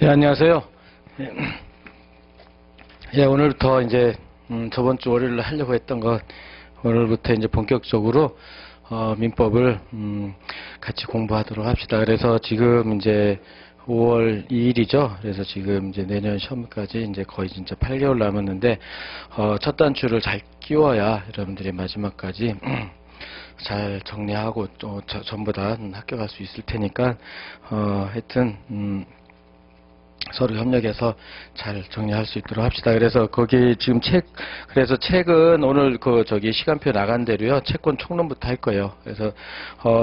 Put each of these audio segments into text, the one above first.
예, 안녕하세요. 예, 오늘부터 이제, 저번 주 월요일에 하려고 했던 것, 오늘부터 이제 본격적으로, 민법을, 같이 공부하도록 합시다. 그래서 지금 이제 5월 2일이죠. 그래서 지금 이제 내년 시험까지 이제 거의 진짜 8개월 남았는데, 첫 단추를 잘 끼워야 여러분들이 마지막까지, 잘 정리하고 또 전부 다 합격할 수 있을 테니까, 하여튼, 서로 협력해서 잘 정리할 수 있도록 합시다. 그래서 거기 지금 그래서 책은 오늘 시간표 나간 대로요. 채권 총론부터 할 거예요. 그래서,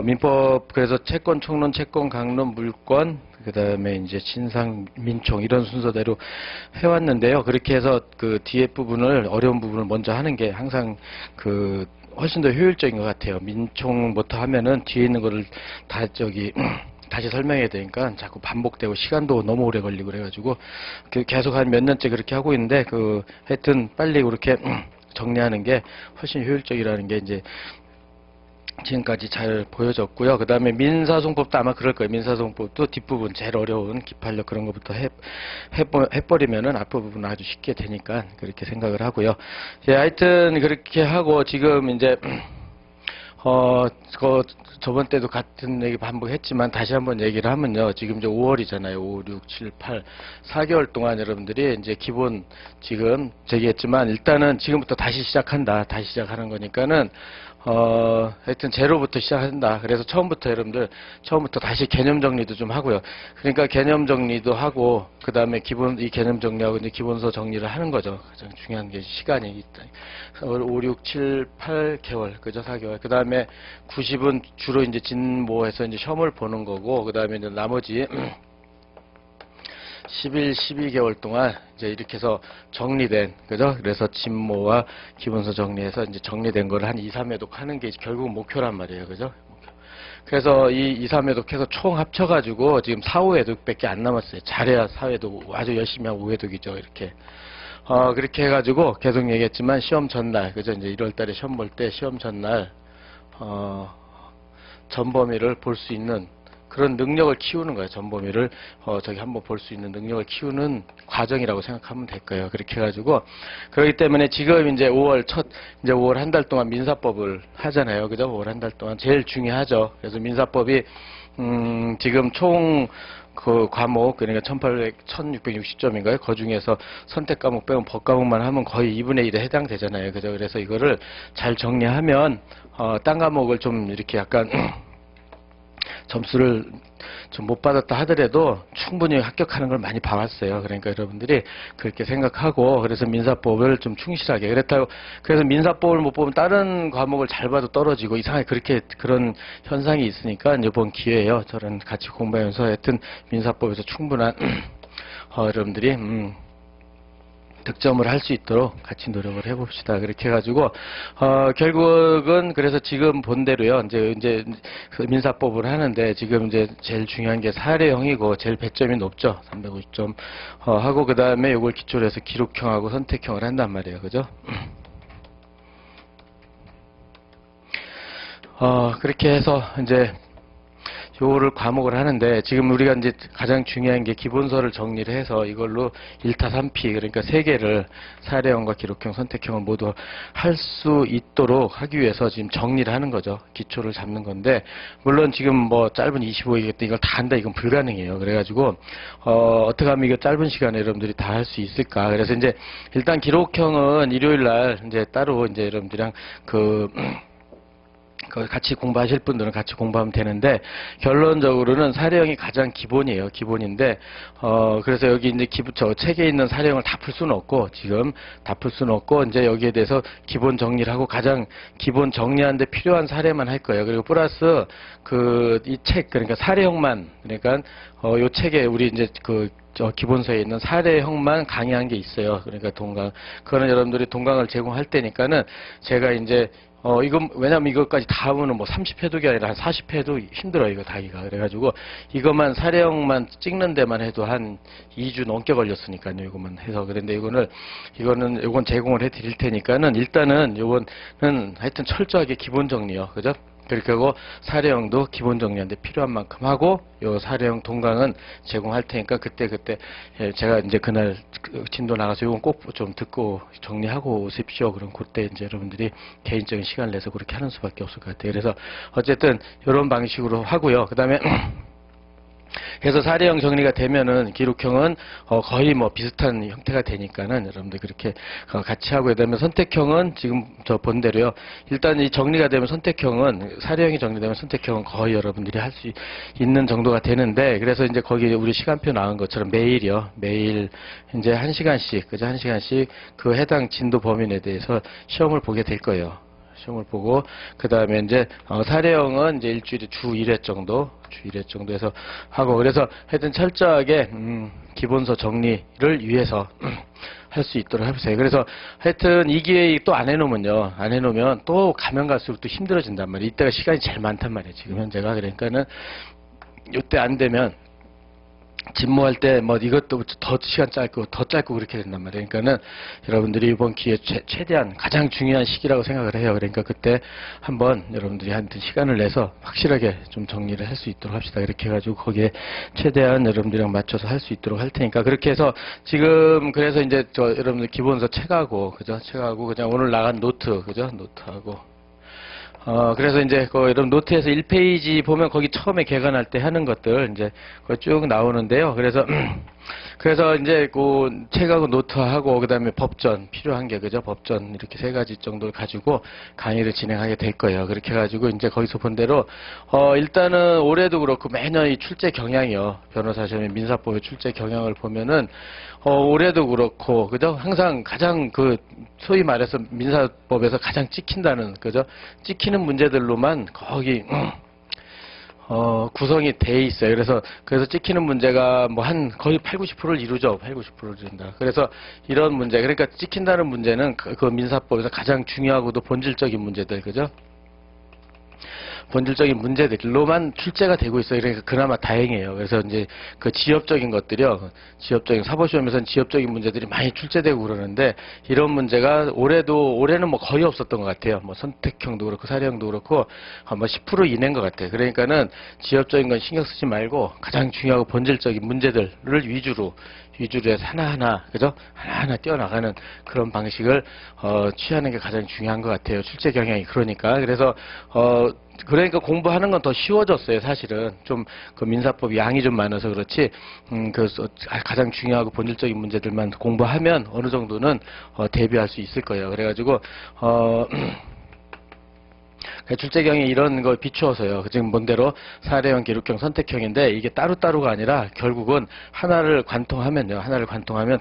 민법, 그래서 채권 총론, 채권 강론, 물권, 그 다음에 이제 신상, 민총, 이런 순서대로 해왔는데요. 그렇게 해서 그 뒤에 부분을, 어려운 부분을 먼저 하는 게 항상 훨씬 더 효율적인 것 같아요. 민총부터 하면은 뒤에 있는 거를 다시 설명해야 되니까 자꾸 반복되고 시간도 너무 오래 걸리고 그래가지고 계속 한 몇 년째 그렇게 하고 있는데 하여튼 빨리 그렇게 정리하는 게 훨씬 효율적이라는 게 이제 지금까지 잘 보여졌고요. 그 다음에 민사소송법도 아마 그럴 거예요. 민사소송법도 뒷부분 제일 어려운 기판력 그런 것부터 해버리면은 앞부분은 아주 쉽게 되니까 그렇게 생각을 하고요. 예, 하여튼 그렇게 하고 지금 이제 저번 때도 같은 얘기 반복했지만 다시 한번 얘기를 하면요. 지금 이제 5월이잖아요. 5, 6, 7, 8, 4개월 동안 여러분들이 이제 기본 지금 제기했지만 일단은 지금부터 다시 시작한다. 다시 시작하는 거니까는 하여튼 제로부터 시작한다. 그래서 여러분들 처음부터 다시 개념 정리도 좀 하고요. 그러니까 개념 정리도 하고 그 다음에 이 개념 정리하고 이제 기본서 정리를 하는 거죠. 가장 중요한 게 시간이 있다. 5, 6, 7, 8개월, 그죠? 4개월. 그 다음에 90은 주로 이제 진모해서 이제 시험을 보는 거고, 그 다음에 이제 나머지 11, 12개월 동안 이제 이렇게 해서 정리된, 그죠? 그래서 진모와 기본서 정리해서 이제 정리된 거를 한 2, 3회독 하는 게 결국 목표란 말이에요. 그죠? 그래서 이 2, 3회독 해서 총 합쳐가지고 지금 4, 5회독 밖에 안 남았어요. 잘해야 4회독, 아주 열심히 하면 5회독이죠. 이렇게. 그렇게 해가지고 계속 얘기했지만 시험 전날, 그죠? 이제 1월 달에 시험 볼 때 시험 전날, 전범위를 볼 수 있는 그런 능력을 키우는 거예요. 전범위를 한번 볼 수 있는 능력을 키우는 과정이라고 생각하면 될 거예요. 그렇게 해가지고 그렇기 때문에 지금 이제 5월 한 달 동안 민사법을 하잖아요. 그죠? 5월 한 달 동안 제일 중요하죠. 그래서 민사법이 지금 총 과목, 그러니까 1660점인가요? 그 중에서 선택 과목 빼면 법 과목만 하면 거의 2분의 1에 해당되잖아요. 그죠? 그래서 이거를 잘 정리하면, 딴 과목을 좀 이렇게 약간, 점수를 좀 못 받았다 하더라도 충분히 합격하는 걸 많이 봐왔어요. 그러니까 여러분들이 그렇게 생각하고, 그래서 민사법을 좀 충실하게. 그래서 민사법을 못 보면 다른 과목을 잘 봐도 떨어지고 이상하게 그런 현상이 있으니까 이번 기회에요. 저는 같이 공부하면서 하여튼 민사법에서 충분한, 여러분들이, 득점을 할 수 있도록 같이 노력을 해봅시다. 그렇게 해가지고 결국은 그래서 지금 본 대로요. 이제 그 민사법을 하는데 지금 이제 제일 중요한 게 사례형이고 제일 배점이 높죠. 350점 하고 그 다음에 이걸 기초로 해서 기록형하고 선택형을 한단 말이에요. 그죠? 그렇게 해서 이제 요거를 과목을 하는데 지금 우리가 이제 가장 중요한 게 기본서를 정리를 해서 이걸로 1타 3피 그러니까 3개를 사례형과 기록형, 선택형을 모두 할 수 있도록 하기 위해서 지금 정리를 하는 거죠. 기초를 잡는 건데 물론 지금 뭐 짧은 25일이겠다 이걸 다 한다 이건 불가능해요. 그래가지고 어떻게 하면 이거 짧은 시간에 여러분들이 다 할 수 있을까? 그래서 이제 일단 기록형은 일요일 날 이제 따로 이제 여러분들이랑 같이 공부하실 분들은 같이 공부하면 되는데 결론적으로는 사례형이 가장 기본이에요. 기본인데 그래서 여기 이제 책에 있는 사례형을 다 풀 수는 없고 지금 다 풀 수는 없고 이제 여기에 대해서 기본 정리를 하고 가장 기본 정리하는데 필요한 사례만 할 거예요. 그리고 플러스 이 책 그러니까 사례형만 그러니까 요 책에 우리 이제 기본서에 있는 사례형만 강의한 게 있어요. 그러니까 그거는 여러분들이 동강을 제공할 때니까는 제가 이제 왜냐면 이것까지 다 하면은 뭐 30회독이 아니라 한 40회도 힘들어요, 이거 다기가. 그래가지고, 이것만, 사례형만 찍는 데만 해도 한 2주 넘게 걸렸으니까요, 이것만 해서. 그런데 이건 제공을 해 드릴 테니까는, 일단은, 요거는 하여튼 철저하게 기본 정리요. 그죠? 그렇게 하고 사례형도 기본 정리하는데 필요한 만큼 하고 요 사례형 동강은 제공할 테니까 그때 예, 제가 이제 그날 진도 나가서 이건 꼭 좀 듣고 정리하고 오십시오. 그럼 그때 이제 여러분들이 개인적인 시간을 내서 그렇게 하는 수밖에 없을 것 같아요. 그래서 어쨌든 이런 방식으로 하고요. 그다음에 그래서 사례형 정리가 되면은 기록형은 거의 뭐 비슷한 형태가 되니까는 여러분들 그렇게 같이 하고, 그다음에 선택형은 지금 저 본 대로요. 일단 이 정리가 되면 선택형은 사례형이 정리되면 선택형은 거의 여러분들이 할 수 있는 정도가 되는데, 그래서 이제 거기 우리 시간표 나온 것처럼 매일이요. 매일 이제 1시간씩 그죠? 1시간씩 그 해당 진도 범인에 대해서 시험을 보게 될 거예요. 시험을 보고 그 다음에 이제 사례형은 이제 일주일에 주 1회 정도 해서 하고, 그래서 하여튼 철저하게 기본서 정리를 위해서 할 수 있도록 해보세요. 그래서 하여튼 이 기회 또 안 해놓으면 또 가면 갈수록 또 힘들어진단 말이에요. 이때가 시간이 제일 많단 말이에요. 지금 현재가. 그러니까는 이때 안 되면 진모할 때 뭐 이것도 더 시간 더 짧고 그렇게 된단 말이에요. 그러니까는 여러분들이 이번 기회에 최대한 가장 중요한 시기라고 생각을 해요. 그러니까 그때 한번 여러분들이 한테 시간을 내서 확실하게 좀 정리를 할 수 있도록 합시다. 이렇게 해가지고 거기에 최대한 여러분들이랑 맞춰서 할 수 있도록 할 테니까, 그렇게 해서 지금 그래서 이제 여러분들 기본서 책하고 그죠? 책하고 그냥 오늘 나간 노트 그죠? 노트하고 그래서 이제 여러분 노트에서 1페이지 보면 거기 처음에 개관할 때 하는 것들 이제 거기 쭉 나오는데요. 그래서 이제 그 책하고 노트하고 그다음에 법전 필요한 게 그죠? 법전 이렇게 3가지 정도를 가지고 강의를 진행하게 될 거예요. 그렇게 해가지고 이제 거기서 본 대로 일단은 올해도 그렇고 매년 이 출제 경향이요. 변호사 시험의 민사법의 출제 경향을 보면은 올해도 그렇고 그죠? 항상 가장 소위 말해서 민사법에서 가장 찍힌다는 그죠? 찍히는 문제들로만 거기 구성이 돼 있어요. 그래서 찍히는 문제가 뭐 거의 8, 90%를 이루죠. 8, 90%를 이룬다. 그래서 이런 문제, 그러니까 찍힌다는 문제는 그 민사법에서 가장 중요하고도 본질적인 문제들, 그죠? 본질적인 문제들로만 출제가 되고 있어요. 그러니까 그나마 다행이에요. 그래서 이제 그 지엽적인 것들이요. 지엽적인 사법시험에서는 지엽적인 문제들이 많이 출제되고 그러는데, 이런 문제가 올해는 뭐 거의 없었던 것 같아요. 뭐 선택형도 그렇고 사례형도 그렇고 뭐 10% 이내인 것 같아요. 그러니까는 지엽적인 건 신경 쓰지 말고 가장 중요하고 본질적인 문제들을 위주로 해서 하나하나 그죠? 하나하나 뛰어나가는 그런 방식을 취하는 게 가장 중요한 것 같아요. 출제 경향이 그러니까. 그러니까 공부하는 건 더 쉬워졌어요. 사실은 좀 그 민사법 양이 좀 많아서 그렇지, 가장 중요하고 본질적인 문제들만 공부하면 어느 정도는 대비할 수 있을 거예요. 그래가지고 출제경이 이런 거 비추어서요. 지금 본대로 사례형, 기록형, 선택형인데 이게 따로따로가 아니라 결국은 하나를 관통하면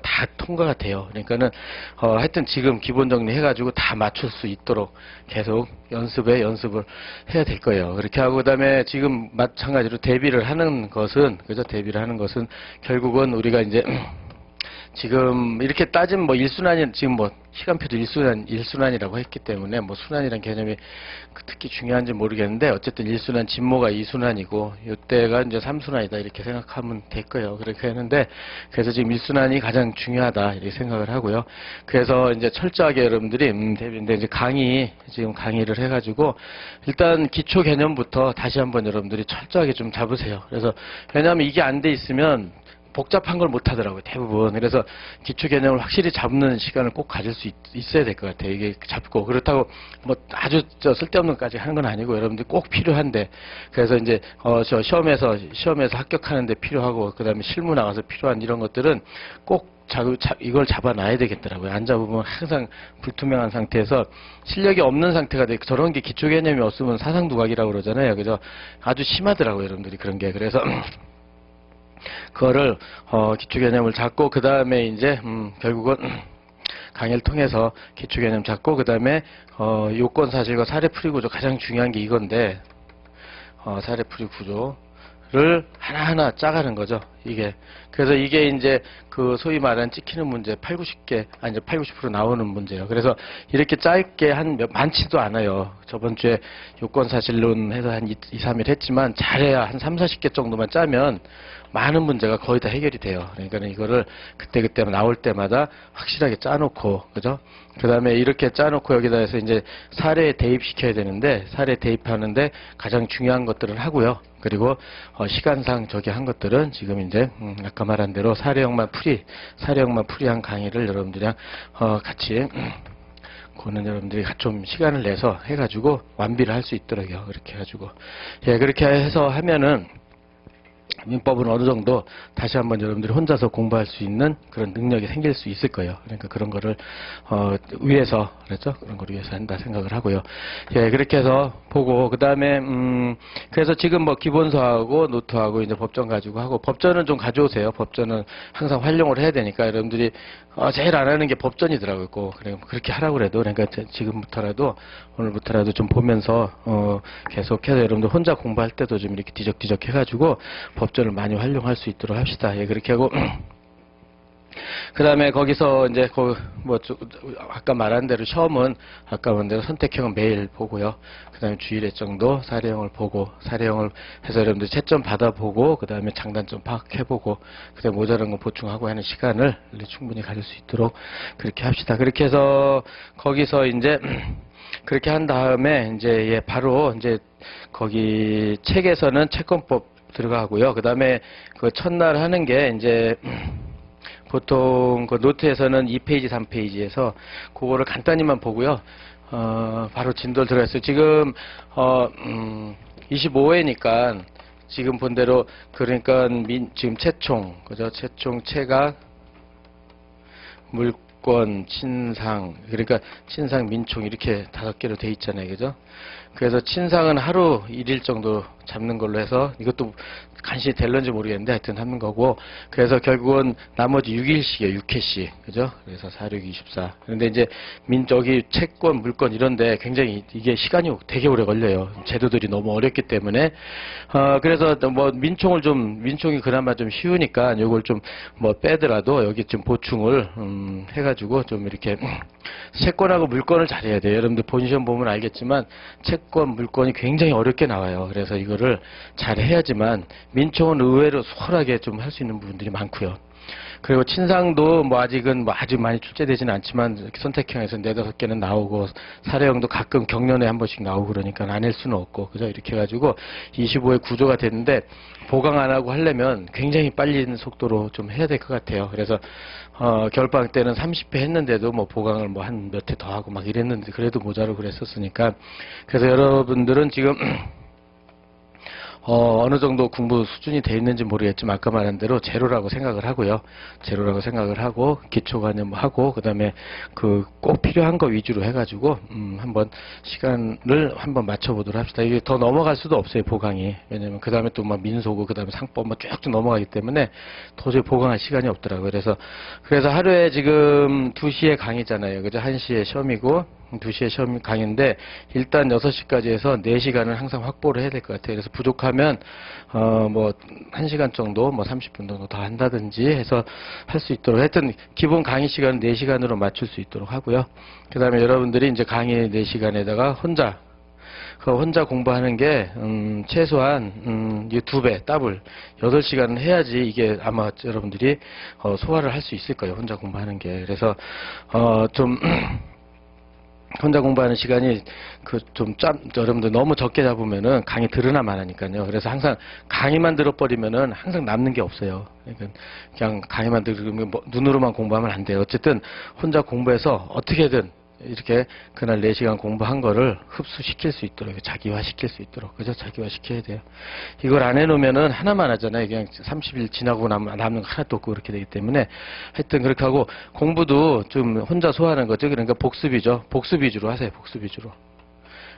다 통과가 돼요. 그러니까는 하여튼 지금 기본 정리해가지고 다 맞출 수 있도록 계속 연습을 해야 될 거예요. 그렇게 하고 그다음에 지금 마찬가지로 대비를 하는 것은 결국은 우리가 이제 지금 이렇게 따지면 뭐 1순환이 지금 뭐 시간표도 1순환이라고 했기 때문에 뭐 순환이란 개념이 특히 중요한지 모르겠는데, 어쨌든 1순환 진모가 2순환이고 이때가 이제 3순환이다 이렇게 생각하면 될 거예요. 그렇게 하는데, 그래서 지금 1순환이 가장 중요하다 이렇게 생각을 하고요. 그래서 이제 철저하게 여러분들이 대비인데 이제 강의를 해가지고 일단 기초 개념부터 다시 한번 여러분들이 철저하게 좀 잡으세요. 그래서 왜냐하면 이게 안 돼 있으면 복잡한 걸 못 하더라고요, 대부분. 그래서 기초 개념을 확실히 잡는 시간을 꼭 가질 수 있어야 될 것 같아요. 이게 잡고. 그렇다고 뭐 아주 쓸데없는 것까지 하는 건 아니고 여러분들이 꼭 필요한데, 그래서 이제 시험에서 합격하는데 필요하고 그다음에 실무 나가서 필요한 이런 것들은 꼭 이걸 잡아놔야 되겠더라고요. 안 잡으면 항상 불투명한 상태에서 실력이 없는 상태가 돼. 저런 게 기초 개념이 없으면 사상두각이라고 그러잖아요. 그래서 아주 심하더라고요, 여러분들이 그런 게. 그래서 그거를 기초 개념을 잡고 그 다음에 이제 결국은 강의를 통해서 기초 개념 잡고 그 다음에 요건 사실과 사례풀이 구조, 가장 중요한 게 이건데 사례풀이 구조를 하나하나 짜가는 거죠. 이게. 그래서 이게 이제 그 소위 말하는 찍히는 문제 8, 90개, 아니 이제 8, 90% 나오는 문제예요. 그래서 이렇게 짧게 많지도 않아요. 저번 주에 요건사실론 해서 한 2, 3일 했지만 잘해야 한 3, 40개 정도만 짜면 많은 문제가 거의 다 해결이 돼요. 그러니까 이거를 그때그때 나올 때마다 확실하게 짜놓고, 그죠? 그 다음에 이렇게 짜놓고 여기다 해서 이제 사례에 대입시켜야 되는데, 사례 대입하는데 가장 중요한 것들을 하고요. 그리고, 시간상 저기 한 것들은 지금 이제, 아까 말한 대로 사례형만 풀이한 강의를 여러분들이랑, 같이, 그거는 여러분들이 좀 시간을 내서 해가지고 완비를 할 수 있더라고요. 이렇게 해가지고. 예, 그렇게 해서 하면은, 민법은 어느 정도 다시 한번 여러분들이 혼자서 공부할 수 있는 그런 능력이 생길 수 있을 거예요. 그러니까 그런 거를 위해서 그랬죠? 그런 걸 위해서 한다 생각을 하고요. 예, 그렇게 해서 보고 그다음에 그래서 지금 뭐 기본서하고 노트하고 이제 법전 가지고 하고 법전은 좀 가져오세요. 법전은 항상 활용을 해야 되니까 여러분들이 제일 안 하는 게 법전이더라고요. 그래 그렇게 하라고 그래도 그러니까 지금부터라도 오늘부터라도 좀 보면서 계속해서 여러분들 혼자 공부할 때도 좀 이렇게 뒤적뒤적 해가지고 법전을 많이 활용할 수 있도록 합시다. 예, 그렇게 하고 그 다음에 거기서 이제 아까 말한 대로 시험은 아까 말한 대로 선택형은 매일 보고요. 그 다음에 주일에 정도 사례형을 보고 사례형을 해서 여러분들 채점 받아보고 그 다음에 장단점 파악해보고 그 다음에 모자란 거 보충하고 하는 시간을 충분히 가질 수 있도록 그렇게 합시다. 그렇게 해서 거기서 이제 그렇게 한 다음에 이제 바로 이제 거기 책에서는 채권법 들어가고요. 그 다음에 그 첫날 하는 게 이제 보통 그 노트에서는 2페이지, 3페이지에서 그거를 간단히만 보고요. 바로 진도를 들어갔어요. 지금 25회니까 지금 본 대로 그러니까 지금 채총, 그죠? 채총, 채각, 물권, 친상, 그러니까 친상, 민총 이렇게 5개로 돼 있잖아요. 그죠? 그래서 친상은 하루 1일 정도 잡는 걸로 해서 이것도 간신히 될런지 모르겠는데 하여튼 하는 거고 그래서 결국은 나머지 6일씩이에요. 6회씩. 그죠? 그래서 4, 6, 24. 그런데 이제 저기 채권, 물권 이런데 굉장히 이게 시간이 되게 오래 걸려요. 제도들이 너무 어렵기 때문에 그래서 뭐 민총이 그나마 좀 쉬우니까 요걸 좀 뭐 빼더라도 여기 좀 보충을 해가지고 좀 이렇게 채권하고 물권을 잘해야 돼요. 여러분들 본 시험 보면 알겠지만 채권, 물권이 굉장히 어렵게 나와요. 그래서 이거를 잘 해야지만 민총은 의외로 수월하게 좀 할 수 있는 부분들이 많고요. 그리고 친상도 뭐 아직은 뭐 아주 많이 출제되지는 않지만 선택형에서 4, 5개는 나오고 사례형도 가끔 경련에 한 번씩 나오고 그러니까 안 할 수는 없고 그죠? 이렇게 해가지고 25의 구조가 됐는데 보강 안 하고 하려면 굉장히 빨리 속도로 좀 해야 될 것 같아요. 그래서 겨울방학 때는 30회 했는데도 뭐 보강을 뭐 한 몇 회 더 하고 막 이랬는데 그래도 모자라고 그랬었으니까 그래서 여러분들은 지금 어느 정도 공부 수준이 돼 있는지 모르겠지만 아까 말한 대로 제로라고 생각을 하고요. 제로라고 생각을 하고 기초관념하고 그다음에 그 꼭 필요한 거 위주로 해가지고 한번 시간을 한번 맞춰보도록 합시다. 이게 더 넘어갈 수도 없어요. 보강이. 왜냐면 그 다음에 또 막 민소고 그 다음에 상법 막 쭉쭉 넘어가기 때문에 도저히 보강할 시간이 없더라고요. 그래서 하루에 지금 2시에 강의잖아요. 그죠? 1시에 시험이고 2시에 시험 강의인데 일단 6시까지 해서 4시간을 항상 확보를 해야 될 것 같아요. 그래서 부족하면 뭐 1시간 정도 뭐 30분 정도 더 한다든지 해서 할 수 있도록 하여튼 기본 강의 시간은 4시간으로 맞출 수 있도록 하고요. 그 다음에 여러분들이 이제 강의 4시간에다가 혼자 공부하는 게 최소한 이 2배 더블 8시간은 해야지 이게 아마 여러분들이 소화를 할 수 있을 거예요. 혼자 공부하는 게. 그래서 좀 혼자 공부하는 시간이 여러분들 너무 적게 잡으면은 강의 들으나 마나니까요. 그래서 항상 강의만 들어버리면은 항상 남는 게 없어요. 그러니까 그냥 강의만 들으면 눈으로만 공부하면 안 돼요. 어쨌든 혼자 공부해서 어떻게든 이렇게 그날 4시간 공부한 거를 흡수시킬 수 있도록 자기화 시킬 수 있도록 그죠? 자기화 시켜야 돼요. 이걸 안 해놓으면은 하나만 하잖아요. 그냥 30일 지나고 남는 거 하나도 없고 그렇게 되기 때문에 하여튼 그렇게 하고 공부도 좀 혼자 소화하는 거죠. 그러니까 복습이죠. 복습 위주로 하세요. 복습 위주로.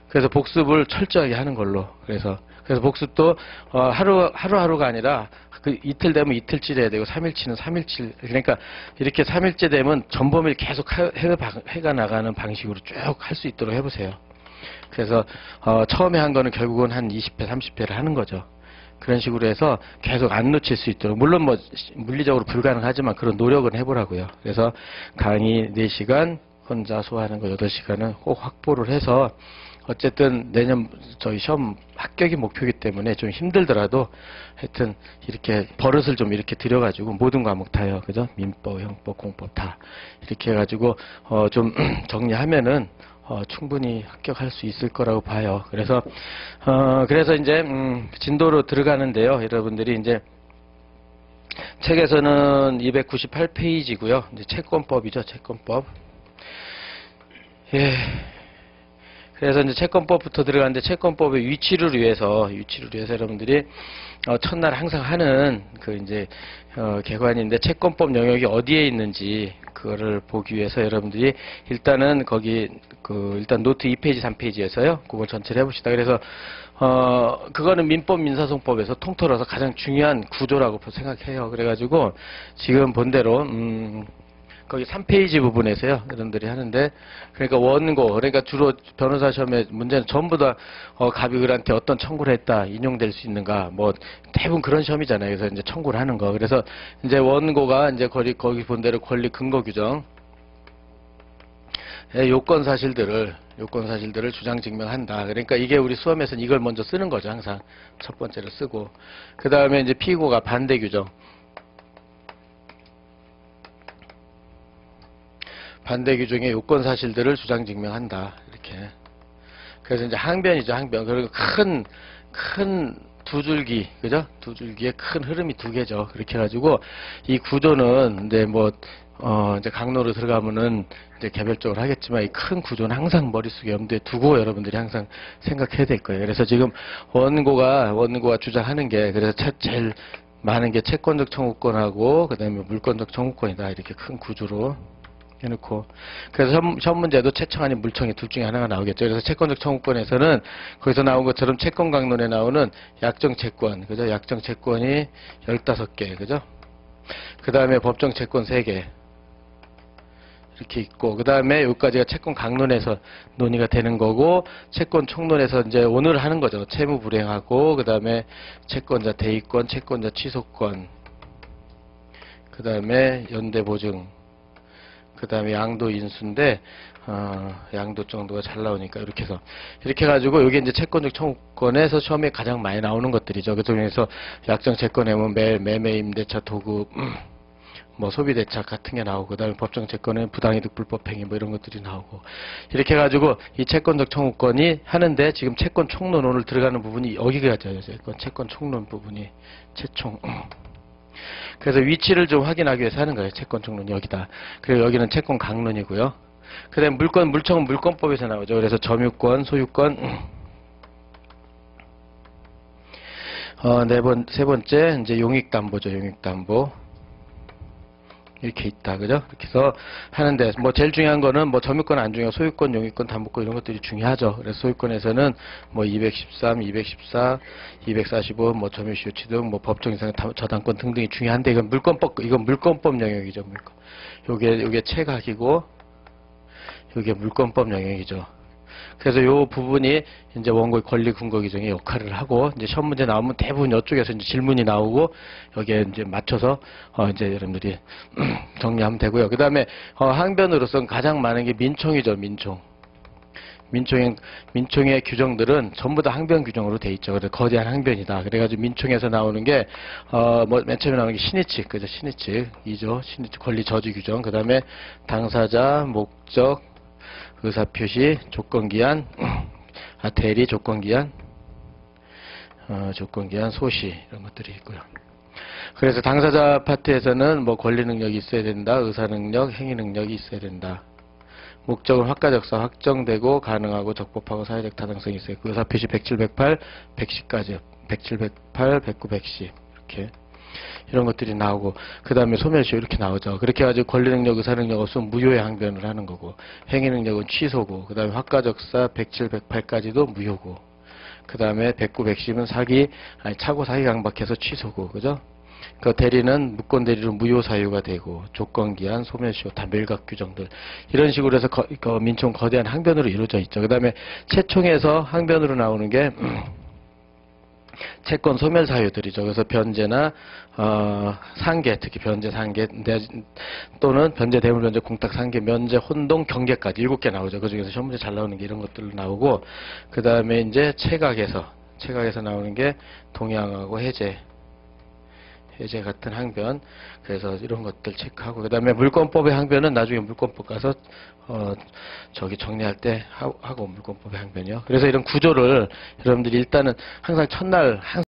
그래서 복습을 철저하게 하는 걸로. 그래서 복습도 하루하루가 아니라 그 이틀 되면 이틀치를 해야 되고 3일치는 3일치 그러니까 이렇게 3일째 되면 전범일 계속 해가 나가는 방식으로 쭉 할 수 있도록 해보세요. 그래서 처음에 한 거는 결국은 한 20회 30회를 하는 거죠. 그런 식으로 해서 계속 안 놓칠 수 있도록, 물론 뭐 물리적으로 불가능하지만 그런 노력은 해보라고요. 그래서 강의 4시간 혼자 소화하는 거 8시간은 꼭 확보를 해서, 어쨌든 내년 저희 시험 합격이 목표이기 때문에 좀 힘들더라도 하여튼 이렇게 버릇을 좀 이렇게 들여가지고 모든 과목 다요. 그죠? 민법, 형법, 공법 다 이렇게 해가지고 좀 정리하면은 충분히 합격할 수 있을 거라고 봐요. 그래서 이제 진도로 들어가는데요. 여러분들이 이제 책에서는 298페이지고요. 이제 채권법이죠. 채권법. 예. 그래서 이제 채권법부터 들어가는데, 채권법의 위치를 위해서 여러분들이 첫날 항상 하는 그 이제 개관인데, 채권법 영역이 어디에 있는지 그거를 보기 위해서 여러분들이 일단은 거기 일단 노트 2페이지 3페이지에서요 그걸 전체를 해봅시다. 그래서 그거는 민법 민사소송법에서 통틀어서 가장 중요한 구조라고 생각해요. 그래가지고 지금 본대로 거기 3페이지 부분에서요 여러분들이 하는데, 그러니까 원고, 그러니까 주로 변호사 시험의 문제는 전부 다 갑이을한테 어떤 청구를 했다 인용될 수 있는가, 뭐 대부분 그런 시험이잖아요. 그래서 이제 청구를 하는 거. 그래서 이제 원고가 이제 거기 본대로 권리 근거 규정, 요건 사실들을 주장 증명한다. 그러니까 이게 우리 수험에서는 이걸 먼저 쓰는 거죠. 항상 첫 번째로 쓰고, 그 다음에 이제 피고가 반대 규정, 반대 규정의 요건 사실들을 주장 증명한다. 이렇게. 그래서 이제 항변이죠. 항변. 그리고 큰 두 줄기, 그죠? 두 줄기에 큰 흐름이 두 개죠. 그렇게 해가지고 이 구조는 이제 이제 강론으로 들어가면은 이제 개별적으로 하겠지만, 이 큰 구조는 항상 머릿속에 염두에 두고 여러분들이 항상 생각해야 될 거예요. 그래서 지금 원고가 주장하는 게, 그래서 제일 많은 게 채권적 청구권하고 그다음에 물권적 청구권이다. 이렇게 큰 구조로 해놓고, 그래서 시험 문제도 채청 아닌 물청이 둘 중에 하나가 나오겠죠. 그래서 채권적 청구권에서는 거기서 나온 것처럼 채권 강론에 나오는 약정 채권, 그죠? 약정 채권이 15개, 그죠? 그 다음에 법정 채권 3개 이렇게 있고, 그 다음에 여기까지가 채권 강론에서 논의가 되는 거고, 채권 총론에서 이제 오늘 하는 거죠. 채무 불이행하고, 그 다음에 채권자 대위권, 채권자 취소권, 그 다음에 연대 보증, 그 다음에 양도 인수인데, 양도 정도가 잘 나오니까 이렇게 해서, 이렇게 해가지고, 이게 이제 채권적 청구권에서 시험에 가장 많이 나오는 것들이죠. 그 중에서 약정 채권에 보면 매매, 임대차, 도급, 뭐 소비대차 같은 게 나오고, 그 다음에 법정 채권은 부당이득, 불법행위 뭐 이런 것들이 나오고, 이렇게 해가지고 이 채권적 청구권이 하는데, 지금 채권 총론 오늘 들어가는 부분이 여기가죠. 채권 총론 부분이 채총. 그래서 위치를 좀 확인하기 위해서 하는 거예요. 채권 총론 여기다. 그리고 여기는 채권 강론이고요. 그 다음에 물청은 물권법에서 나오죠. 그래서 점유권, 소유권. 세 번째, 이제 용익담보죠. 용익담보. 이렇게 있다. 그죠? 이렇게 해서 하는데, 뭐 제일 중요한 거는 뭐 점유권 안 중요하고 소유권, 용익권, 담보권 이런 것들이 중요하죠. 그래서 소유권에서는 뭐 213, 214, 245, 뭐 점유시효 취득, 뭐 법정 이상 저당권 등등이 중요한데, 이건 물권법 영역이죠. 물권. 요게 채각이고, 요게 물권법 영역이죠. 그래서 요 부분이 이제 원고의 권리 근거 규정의 역할을 하고, 이제 시험 문제 나오면 대부분 이쪽에서 이제 질문이 나오고, 여기에 이제 맞춰서 이제 여러분들이 정리하면 되고요. 그 다음에 항변으로서는 가장 많은 게 민총이죠. 민총의 규정들은 전부 다 항변 규정으로 돼 있죠. 그래서 거대한 항변이다. 그래가지고 민총에서 나오는 게 뭐 맨 처음에 나오는 게 신의칙, 그죠? 신의칙이죠. 신의칙 권리 저지 규정. 그 다음에 당사자, 목적, 의사표시, 조건기한, 대리, 조건기한, 소시 이런 것들이 있고요. 그래서 당사자 파트에서는 뭐 권리 능력이 있어야 된다, 의사 능력, 행위 능력이 있어야 된다. 목적은 확가적사 확정되고 가능하고 적법하고 사회적 타당성이 있어요. 그 의사표시 107, 108, 110까지 107, 108, 109, 110 이렇게 이런 것들이 나오고, 그 다음에 소멸시효 이렇게 나오죠. 그렇게 해가지고 권리능력, 의사능력 없으면 무효의 항변을 하는 거고, 행위능력은 취소고, 그 다음에 확가적사 107, 108까지도 무효고, 그 다음에 109, 110은 차고 사기 강박해서 취소고, 그죠? 그 대리는 무권 대리로 무효 사유가 되고, 조건기한, 소멸시효, 다 멸각 규정들 이런 식으로 해서 민총 거대한 항변으로 이루어져 있죠. 그 다음에 채총에서 항변으로 나오는 게 채권 소멸 사유들이죠. 그래서 변제나 상계, 특히 변제, 상계 또는 변제, 대물 변제, 공탁, 상계, 면제, 혼동, 경계까지 7개 나오죠. 그 중에서 시험 문제 잘 나오는 게 이런 것들로 나오고, 그 다음에 이제 체각에서 나오는 게 동양하고 해제 같은 항변. 그래서 이런 것들 체크하고, 그 다음에 물권법의 항변은 나중에 물권법 가서 정리할 때 하고, 물권법의 항변이요. 그래서 이런 구조를 여러분들이 일단은 항상 첫날